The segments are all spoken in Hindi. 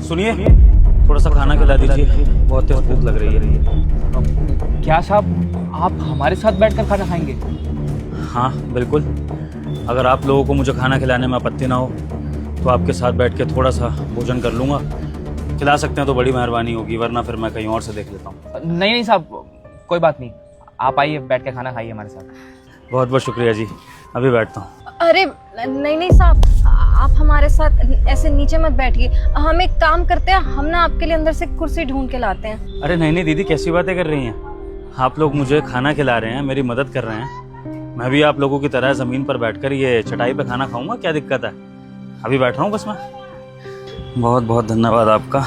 सुनिए, थोड़ा सा खाना खिला दीजिए, बहुत तेज भूख लग रही है। क्या साहब, आप हमारे साथ बैठकर खाना खाएंगे? हाँ बिल्कुल, अगर आप लोगों को मुझे खाना खिलाने में आपत्ति ना हो तो आपके साथ बैठ के थोड़ा सा भोजन कर लूँगा। खिला सकते हैं तो बड़ी मेहरबानी होगी, वरना फिर मैं कहीं और से देख लेता हूँ। नहीं साहब, कोई बात नहीं, आप आइए, बैठ के खाना खाइए हमारे साथ। बहुत बहुत शुक्रिया जी, अभी बैठता हूँ। अरे नहीं साहब, आप हमारे साथ ऐसे नीचे मत बैठिए। हम एक काम करते हैं, हम ना आपके लिए अंदर से कुर्सी ढूंढ के लाते हैं। अरे नहीं दीदी, कैसी बातें कर रही हैं आप? लोग मुझे खाना खिला रहे हैं, मेरी मदद कर रहे हैं, मैं भी आप लोगों की तरह ज़मीन पर बैठकर ये चटाई पे खाना खाऊंगा, क्या दिक्कत है? अभी बैठ रहा हूँ बस मैं। बहुत बहुत धन्यवाद आपका।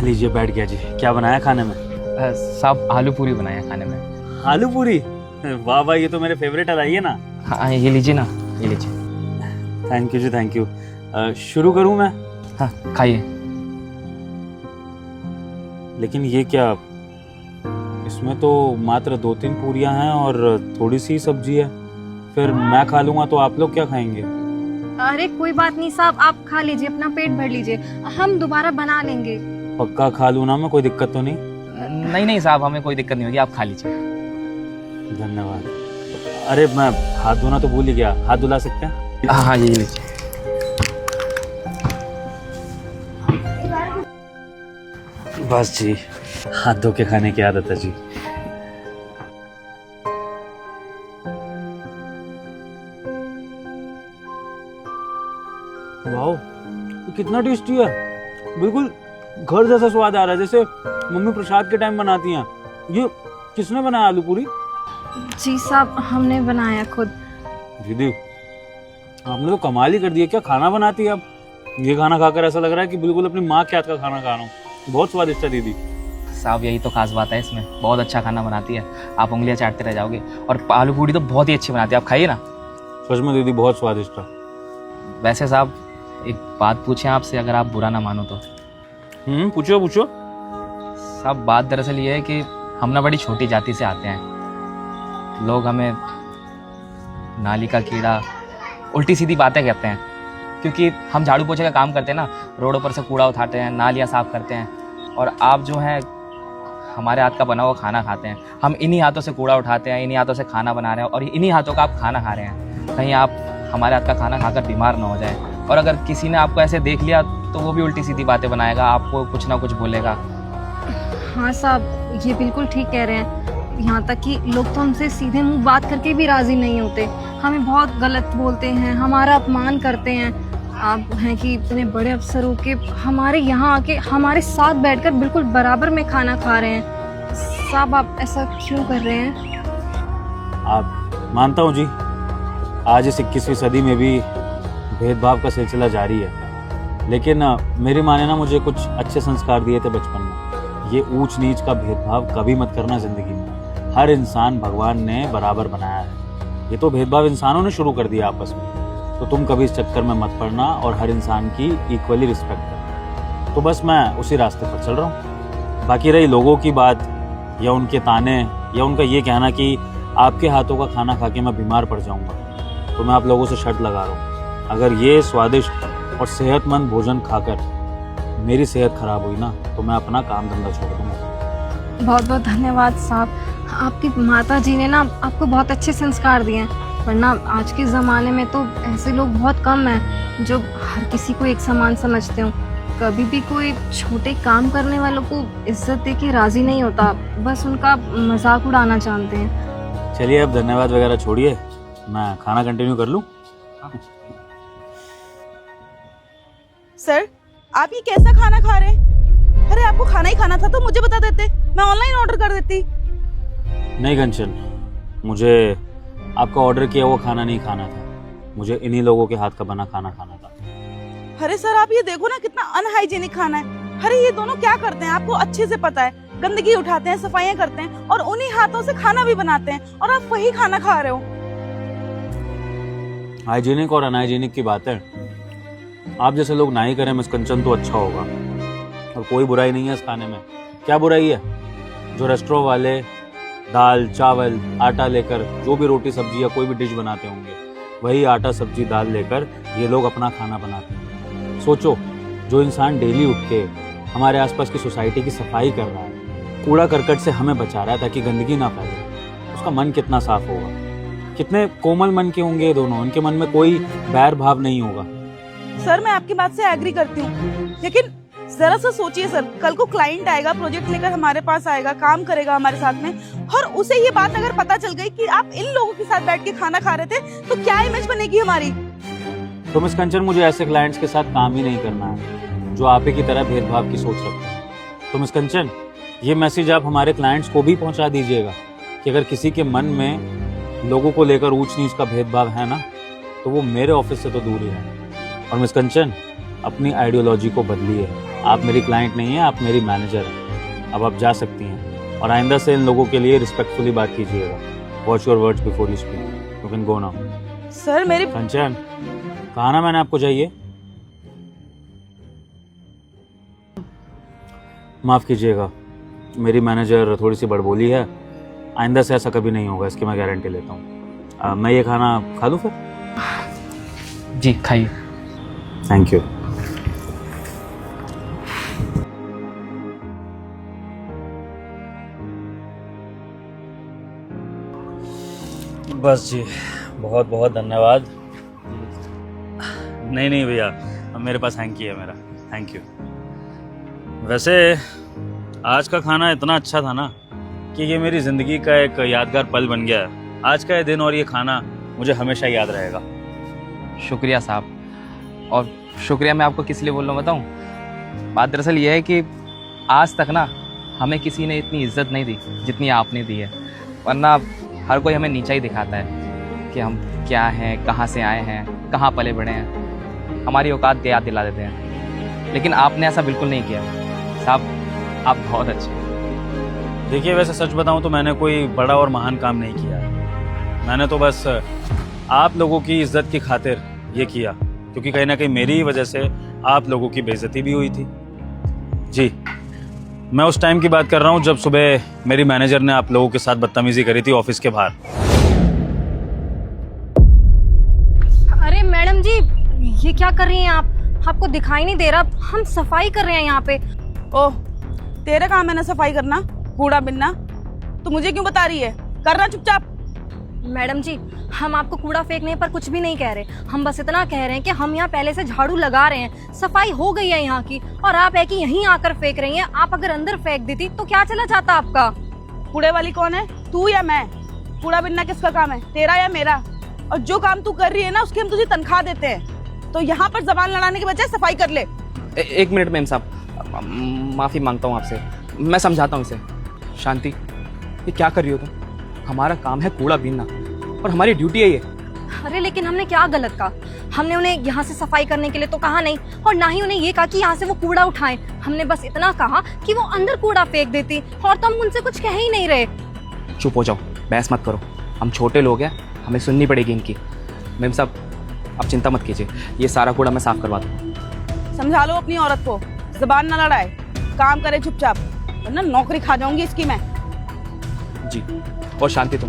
लीजिए, बैठ गया जी। क्या बनाया खाने में? साहब आलू पूरी बनाया खाने में। आलू पूरी? वाह वाह, ये तो मेरे फेवरेट है, लाइए ना। हाँ ये लीजिए ना, ये लीजिए। Thank you ji, thank you. शुरू करूँ मैं? हाँ खाइए। लेकिन ये क्या, इसमें तो मात्र 2-3 पूरियां हैं और थोड़ी सी सब्जी है, फिर मैं खा लूंगा तो आप लोग क्या खाएंगे? अरे कोई बात नहीं साहब, आप खा लीजिए, अपना पेट भर लीजिए, हम दोबारा बना लेंगे। पक्का खा लूँ ना मैं, कोई दिक्कत तो नहीं? नहीं साहब, हमें कोई दिक्कत नहीं होगी, आप खा लीजिए। धन्यवाद। अरे मैं हाथ धोना तो भूल ही गया, हाथ धुला सकते हैं? हाँ ये लीजिए। बस जी, हाथ धो के खाने की आदत है जी। वाओ, ये कितना टेस्टी है, बिल्कुल घर जैसा स्वाद आ रहा है, जैसे मम्मी प्रसाद के टाइम बनाती हैं। ये किसने बनाया आलू पूरी? जी साहब, हमने बनाया खुद। दीदी आपने तो कमाल ही कर दिया, क्या खाना बनाती है आप? ये खाना खाकर ऐसा लग रहा है कि बिल्कुल अपनी माँ के हाथ का खाना खा रहा हूँ। बहुत स्वादिष्ट है दीदी। साहब यही तो खास बात है इसमें, बहुत अच्छा खाना बनाती है, आप उंगलियां चाटते रह जाओगे। और आलू पूरी तो बहुत ही अच्छी बनाती है, आप खाइए ना। सच में दीदी, बहुत स्वादिष्ट है। वैसे साहब एक बात पूछें आपसे, अगर आप बुरा ना मानो तो? पूछो पूछो। साहब बात दरअसल ये है कि हम ना बड़ी छोटी जाति से आते हैं, लोग हमें नाली का कीड़ा, उल्टी सीधी बातें कहते हैं, क्योंकि हम झाड़ू पोछे का काम करते हैं ना, रोडों पर से कूड़ा उठाते हैं, नालियाँ साफ़ करते हैं, और आप जो हैं हमारे हाथ का बना हुआ खाना खाते हैं। हम इन्हीं हाथों से कूड़ा उठाते हैं, इन्हीं हाथों से खाना बना रहे हैं, और इन्हीं हाथों का आप खाना खा रहे हैं। कहीं आप हमारे हाथ का खाना खाकर बीमार ना हो जाए, और अगर किसी ने आपको ऐसे देख लिया तो वो भी उल्टी सीधी बातें बनाएगा, आपको कुछ ना कुछ बोलेगा। हाँ साहब, ये बिल्कुल ठीक कह रहे हैं। यहाँ तक कि लोग तो हमसे सीधे मुंह बात करके भी राजी नहीं होते, हमें बहुत गलत बोलते हैं, हमारा अपमान करते हैं। आप हैं कि इतने बड़े अफसर हो के हमारे यहाँ आके हमारे साथ बैठकर बिल्कुल बराबर में खाना खा रहे हैं। साहब आप ऐसा क्यों कर रहे हैं? आप, मानता हूँ जी, आज इस 21वीं सदी में भी भेदभाव का सिलसिला जारी है, लेकिन मेरी माँ ने ना मुझे कुछ अच्छे संस्कार दिए थे बचपन में। ये ऊंच नीच का भेदभाव कभी मत करना जिंदगी में। हर इंसान भगवान ने बराबर बनाया है। ये तो भेदभाव इंसानों ने शुरू कर दिया आपस में, तो तुम कभी इस चक्कर में मत पड़ना और हर इंसान की इक्वली रिस्पेक्ट करना। तो बस मैं उसी रास्ते पर चल रहा हूँ। बाकी रही लोगों की बात, या उनके ताने, या उनका ये कहना कि आपके हाथों का खाना खा के मैं बीमार पड़ जाऊँगा, तो मैं आप लोगों से शर्त लगा रहा हूँ, अगर ये स्वादिष्ट और सेहतमंद भोजन खाकर मेरी सेहत खराब हुई ना, तो मैं अपना काम धंधा छोड़ दूँगा। बहुत बहुत धन्यवाद साहब, आपकी माता जी ने ना आपको बहुत अच्छे संस्कार दिए हैं, वरना आज के ज़माने में तो ऐसे लोग बहुत कम हैं जो हर किसी को एक समान समझते हो। कभी भी कोई छोटे काम करने वालों को इज्जत दे के राज़ी नहीं होता, बस उनका मजाक उड़ाना जानते हैं। चलिए अब धन्यवाद वगैरह छोड़िए, मैं खाना कंटिन्यू कर लूँ। सर आप ये कैसा खाना खा रहे हैं? अरे आपको खाना ही खाना था तो मुझे बता देते, मैं ऑनलाइन ऑर्डर कर देती। नहीं कंचन, मुझे आपका ऑर्डर किया हुआ खाना नहीं खाना था, मुझे इन्हीं लोगों के हाथ का बना खाना खाना था। अरे सर आप ये देखो ना, कितना अनहाइजीनिक खाना है। अरे ये दोनों क्या करते हैं आपको अच्छे से पता है, गंदगी उठाते हैं, सफाइयाँ करते हैं, और उन्हीं हाथों से खाना भी बनाते हैं, और आप वही खाना खा रहे हो। हाइजीनिक और अनहाइजीनिक की बात है, आप जैसे लोग ना ही करें मिस कंचन तो अच्छा होगा। और कोई बुराई नहीं है इस खाने में। क्या बुराई है? जो रेस्टोरेंट वाले दाल चावल आटा लेकर जो भी रोटी सब्जी या कोई भी डिश बनाते होंगे, वही आटा सब्जी दाल लेकर ये लोग अपना खाना बनाते हैं। सोचो, जो इंसान डेली उठ के हमारे आसपास की सोसाइटी की सफाई कर रहा है, कूड़ा करकट से हमें बचा रहा है ताकि गंदगी ना फैले, उसका मन कितना साफ होगा। कितने कोमल मन के होंगे ये दोनों, उनके मन में कोई बैर भाव नहीं होगा। सर मैं आपकी बात से एग्री करती हूँ, लेकिन जरा सा सोचिए सर, कल को क्लाइंट आएगा, प्रोजेक्ट लेकर हमारे पास आएगा, काम करेगा हमारे साथ में, और उसे ये बात अगर पता चल गई कि आप इन लोगों के साथ बैठ के खाना खा रहे थे, तो क्या इमेज बनेगी हमारी। तो मिस कंचन, मुझे ऐसे क्लाइंट्स के साथ काम ही नहीं करना है जो आप ही की तरह भेदभाव की सोच रखते हैं। तो मिस कंचन, ये मैसेज आप हमारे क्लाइंट्स को भी पहुंचा दीजिएगा कि अगर किसी के मन में लोगों को लेकर ऊंच नीच का भेदभाव है ना, तो वो मेरे ऑफिस से तो दूर ही है। और मिस कंचन, अपनी आइडियोलॉजी को बदलिए। आप मेरी क्लाइंट नहीं है, आप मेरी मैनेजर हैं। अब आप जा सकती हैं और आइंदा से इन लोगों के लिए रिस्पेक्टफुली बात कीजिएगा। Watch your words before you speak. You can go now. Sir मेरी कंचन, कहा ना मैंने आपको जाइए। माफ़ कीजिएगा, मेरी मैनेजर थोड़ी सी बड़बोली है। आइंदा से ऐसा कभी नहीं होगा, इसकी मैं गारंटी लेता हूँ। मैं ये खाना खा लूँ फिर? जी खाइए। Thank you. बस जी, बहुत बहुत धन्यवाद। नहीं नहीं भैया, अब मेरे पास हैंकी है मेरा। Thank you. वैसे आज का खाना इतना अच्छा था ना कि ये मेरी ज़िंदगी का एक यादगार पल बन गया है। आज का ये दिन और ये खाना मुझे हमेशा याद रहेगा। शुक्रिया साहब। और शुक्रिया मैं आपको किस लिए बोल रहा हूँ बताऊँ? बात दरअसल ये है कि आज तक ना हमें किसी ने इतनी इज्जत नहीं दी जितनी आपने दी है। वरना हर कोई हमें नीचा ही दिखाता है कि हम क्या हैं, कहाँ से आए हैं, कहाँ पले बड़े हैं, हमारी औकात याद दिला देते हैं। लेकिन आपने ऐसा बिल्कुल नहीं किया साहब, आप बहुत अच्छे हैं। देखिए, वैसे सच बताऊं तो मैंने कोई बड़ा और महान काम नहीं किया है। मैंने तो बस आप लोगों की इज्जत की खातिर ये किया, क्योंकि कहीं ना कहीं मेरी ही वजह से आप लोगों की बेइज्जती भी हुई थी। जी, मैं उस टाइम की बात कर रहा हूँ जब सुबह मेरी मैनेजर ने आप लोगों के साथ बदतमीजी करी थी ऑफिस के बाहर। अरे मैडम जी, ये क्या कर रही हैं आप? आपको दिखाई नहीं दे रहा? हम सफाई कर रहे हैं यहाँ पे। ओह, तेरा काम है ना सफाई करना, कूड़ा बिनना, तो मुझे क्यों बता रही है? करना चुपचाप। मैडम जी, हम आपको कूड़ा फेंकने पर कुछ भी नहीं कह रहे। हम बस इतना कह रहे हैं कि हम यहाँ पहले से झाड़ू लगा रहे हैं, सफाई हो गई है यहाँ की, और आप है कि यहीं आकर फेंक रही हैं। आप अगर अंदर फेंक देती तो क्या चला जाता आपका? कूड़े वाली कौन है, तू या मैं? कूड़ा बिनना किसका काम है, तेरा या मेरा? और जो काम तू कर रही है ना, उसकी हम तुझे तनख्वाह देते हैं, तो यहाँ पर जबान लड़ाने के बजाय सफाई कर ले। एक मिनट मैम साहब, माफ़ी मांगता हूँ आपसे, मैं समझाता हूँ इसे। शांति, ये क्या कर रही हो तुम? हमारा काम है कूड़ा बीनना और हमारी ड्यूटी है ये। अरे लेकिन हमने क्या गलत कहा? हमने उन्हें यहाँ से सफाई करने के लिए तो कहा नहीं, और ना ही उन्हें ये कहा कि यहाँ से वो कूड़ा उठाएं। हमने बस इतना कहा कि वो अंदर कूड़ा फेंक देती, और तो हम उनसे कुछ कह ही नहीं रहे। चुप हो जाओ, बहस मत करो, हम छोटे लोग हैं, हमें सुननी पड़ेगी इनकी। मैम साहब आप चिंता मत कीजिए, ये सारा कूड़ा मैं साफ करवा दूँ। समझा लो अपनी औरत को, जबान ना लड़ाए, काम करे चुपचाप, वरना नौकरी खा जाऊंगी इसकी मैं। जी, और शांति तुम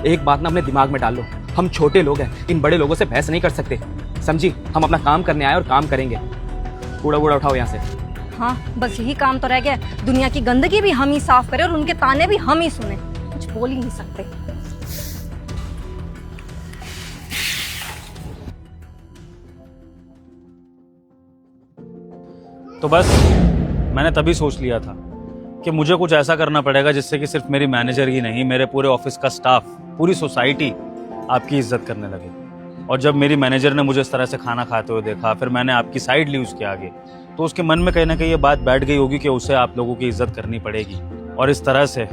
एक बात ना अपने दिमाग में डाल लो, हम छोटे लोग हैं, इन बड़े लोगों से बहस नहीं कर सकते, समझी? हम अपना काम करने आए और काम करेंगे। कूड़ा वूड़ा उठाओ यहाँ से। हाँ, बस यही काम तो रह गया। दुनिया की गंदगी भी हम ही साफ करें और उनके ताने भी हम ही सुने। कुछ बोल ही नहीं सकते। तो बस मैंने तभी सोच लिया था कि मुझे कुछ ऐसा करना पड़ेगा जिससे कि सिर्फ मेरी मैनेजर ही नहीं, मेरे पूरे ऑफिस का स्टाफ, पूरी सोसाइटी आपकी इज्जत करने लगे। और जब मेरी मैनेजर ने मुझे इस तरह से खाना खाते हुए देखा, फिर मैंने आपकी साइड ली उसके आगे, तो उसके मन में कहीं ना कहीं ये बात बैठ गई होगी कि उसे आप लोगों की इज्जत करनी पड़ेगी, और इस तरह से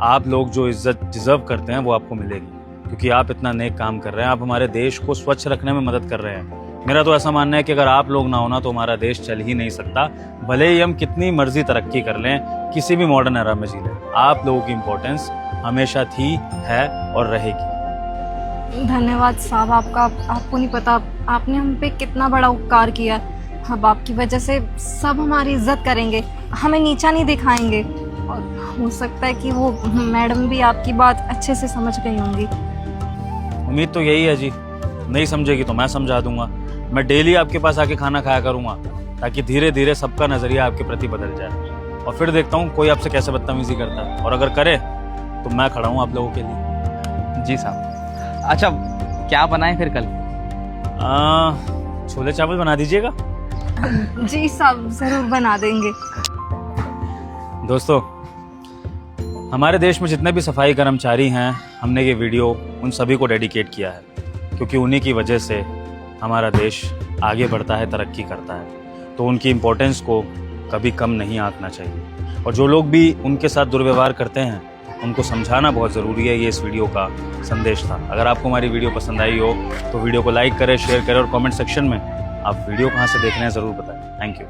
आप लोग जो इज्जत डिजर्व करते हैं वो आपको मिलेगी, क्योंकि आप इतना नेक काम कर रहे हैं, आप हमारे देश को स्वच्छ रखने में मदद कर रहे हैं। मेरा तो ऐसा मानना है कि अगर आप लोग ना होना तो हमारा देश चल ही नहीं सकता, भले ही हम कितनी मर्जी तरक्की कर लें, किसी भी मॉडर्न एरा में जी लें, आप लोगों की इम्पोर्टेंस हमेशा थी, है और रहेगी। धन्यवाद साहब आपका। आपको नहीं पता आपने हम पे कितना बड़ा उपकार किया। अब आपकी वजह से सब हमारी इज्जत करेंगे, हमें नीचा नहीं दिखाएंगे, और हो सकता है कि वो मैडम भी आपकी बात अच्छे से समझ गई होंगी। उम्मीद तो यही है जी, नहीं समझेगी तो मैं समझा दूंगा। मैं डेली आपके पास आके खाना खाया करूंगा ताकि धीरे धीरे सबका नजरिया आपके प्रति बदल जाए, और फिर देखता हूँ कोई आपसे कैसे बदतमीजी करता है, और अगर करे तो मैं खड़ा हूँ आप लोगों के लिए। जी साहब। अच्छा, क्या बनाएं फिर कल? छोले चावल बना दीजिएगा। जी साहब, ज़रूर बना देंगे। दोस्तों, हमारे देश में जितने भी सफाई कर्मचारी हैं, हमने ये वीडियो उन सभी को डेडिकेट किया है, क्योंकि उन्हीं की वजह से हमारा देश आगे बढ़ता है, तरक्की करता है। तो उनकी इम्पोर्टेंस को कभी कम नहीं आंकना चाहिए, और जो लोग भी उनके साथ दुर्व्यवहार करते हैं उनको समझाना बहुत ज़रूरी है। ये इस वीडियो का संदेश था। अगर आपको हमारी वीडियो पसंद आई हो तो वीडियो को लाइक करें, शेयर करें, और कमेंट सेक्शन में आप वीडियो कहाँ से देख रहे हैं ज़रूर बताएं। Thank you.